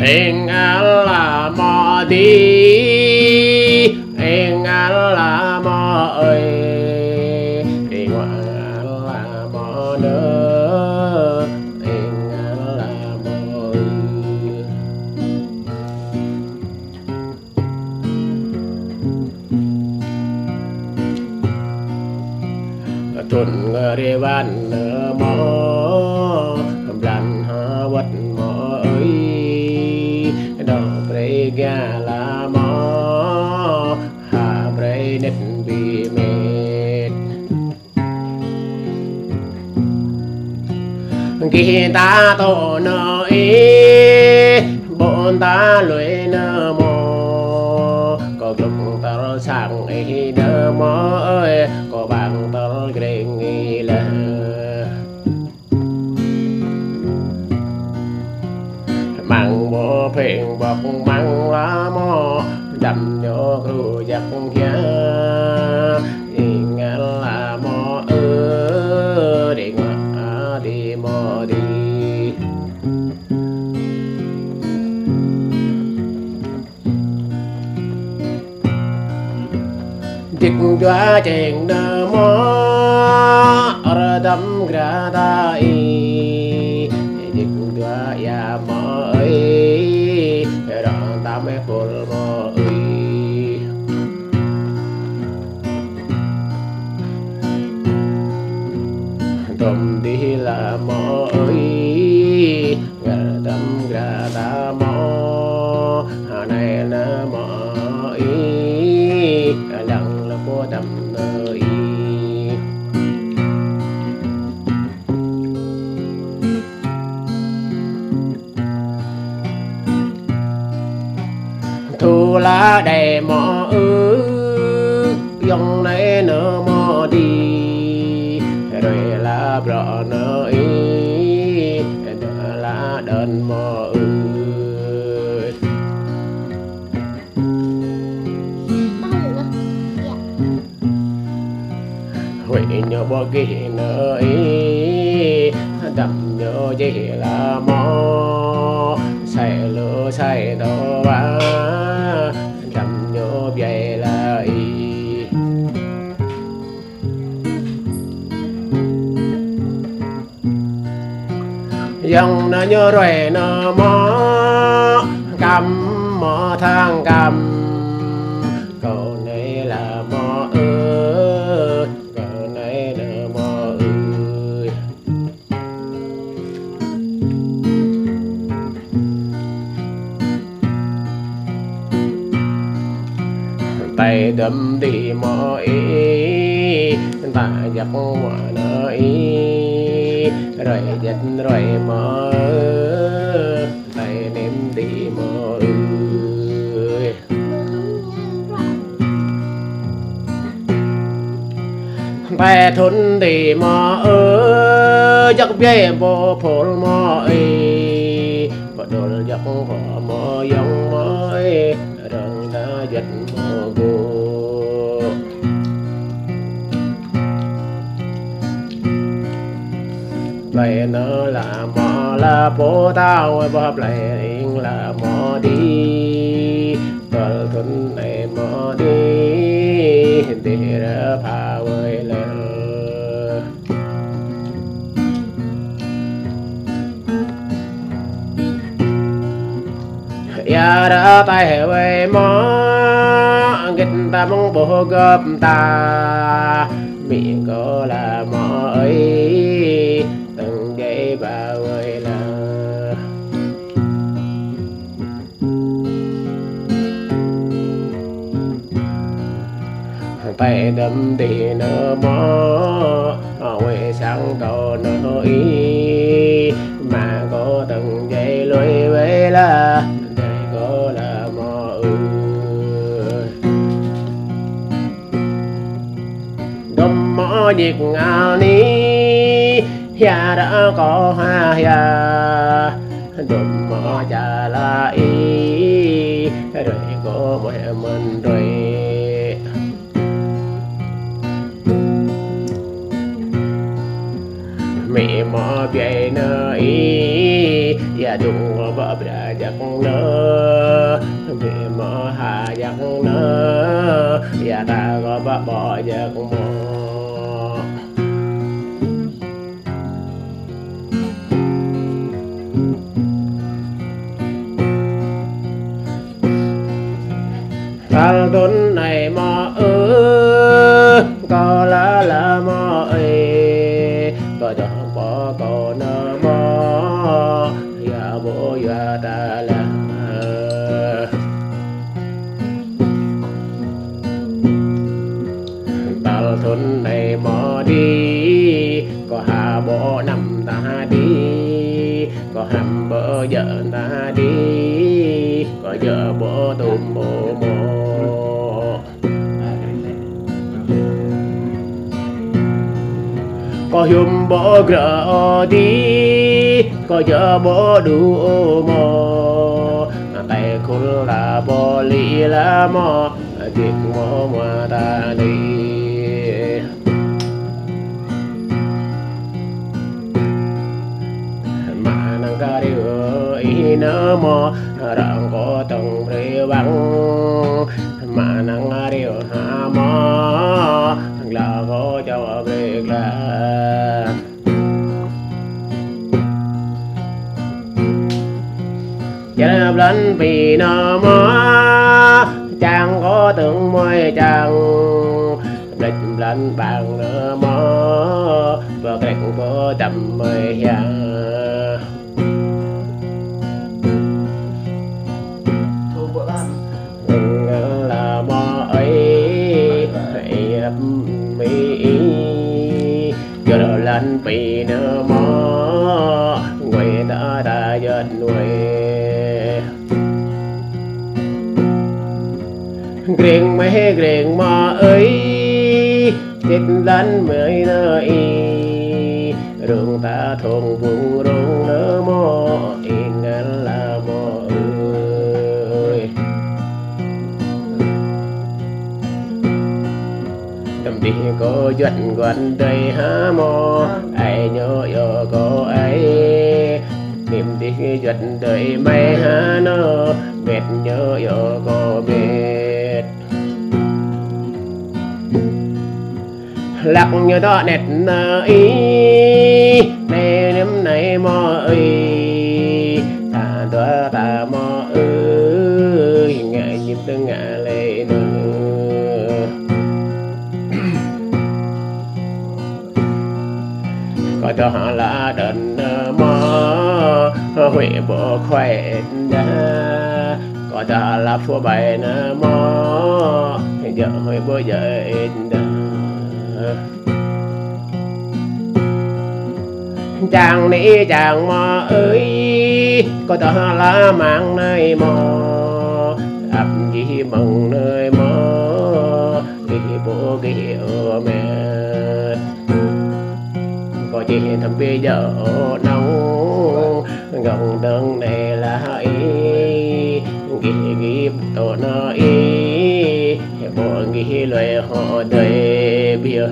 Ing ala mo đi, ing ala mo ơi, ing ala mo nữa, ing ala mo ơi. Tuần người ban mo, blan vật mo ơi. Gala mo ha bray net bi met kita to no e bon ta lưỡi nơ mo có lúc ta sang e nơ mo ơi có bằng ta greng nghi là mang bộ phèn bọc mang lá mò đầm nhớ ru giặc kia in là mò đi ngõ đi mò đi dịch qua chèn nơ mò ở đầm gra ta y dịch qua ya mò ơi rồi ta mới bol mò ơi tôm đi là mò ơi đầm gra ta mò hà này là mò ơi lăng là của đầm nơi thu lá đầy mò dòng này nở mò đi rồi lá bọ nở lá đơn mò huệ nhớ bỏ ghế nở đầm nhớ dễ là mò say lửa say đồ ba đầm nhớ về lại dòng nó nhớ rồi nó mò cầm mò thang cầm cậu này là mò ơi cậu này là mò ơi tay đâm đi mò ý ta dập quả nó ý rồi dệt rồi mò tay ném đi mò ơi tay thun đi mò ơi giặc bia vô phول mò ơi bắt đầu giặc vỏ mò giống mò ơi rằng đã dệt mò vô lại nó là mò là bố tao bóp lại yên là mò đi tờ thuần này mò đi để ra phá vơi là ya đã tay về mò nghịch ta mong bố gấp ta miệng có là mò ấy từng giây bà ơi là tay đâm đi nở mò quê sáng cầu nở ý mà có từng giây lối về là đây có là mò đâm mò nhiệt ngào ní ya đã có ha ya đùm mò chả là ý rồi có mỗi mình rồi mẹ mò về nơi ya đùm bờ bờ giặc nơ mẹ mò hà giặc nơ ya ta có bờ bò giặc mò thằng tuấn này mò có là mò có cho bỏ có nơ mò ya bố ya ta là thằng tuấn này mò đi có hà bộ nằm ta đi có hầm bỡ vợ ta đi có vợ bố tùm mồ mồ có hùm bố gỡ đi có vợ bố đủ mồ tay khôn là bố lý là mò việc mò mà ta đi mà nàng ca đi ý nơ mò rằng có tầng rê vắng mà nàng đi hà mò là có cho việc là cho lên vì nó mò chẳng có tưởng môi chẳng lịch lên bằng nó mò và cái cũng có tầm mây hàng là mò ấy mỹ cho nó lên vì nó mò người ta ta giật nuôi riêng mò ấy chết lên mới nơi đường ta thùng vùng rung nơ mò in là mò ơi tâm đi có chuyện gần đây há mò ai nhớ giờ có ai niềm đi chuyện đời mày há nó mệt nhớ giờ có mệt lạc như đó nét ý này nếm này mò ơi ta đó ta mò ơi ngại nhịp tư ngại lệ nữa có cho họ là đền mò huệ bộ khỏe đá có cho là phô bày mò giờ huệ bộ dậy đá chàng ní chàng mò ơi có tờ lá mang nơi mò ấp gì mừng nơi mò kỳ bố kỳ ở mẹ có chị thầm bây giờ nóng gần đơn này là ý ghi tổ nó ý bộ ghi lời họ đời bia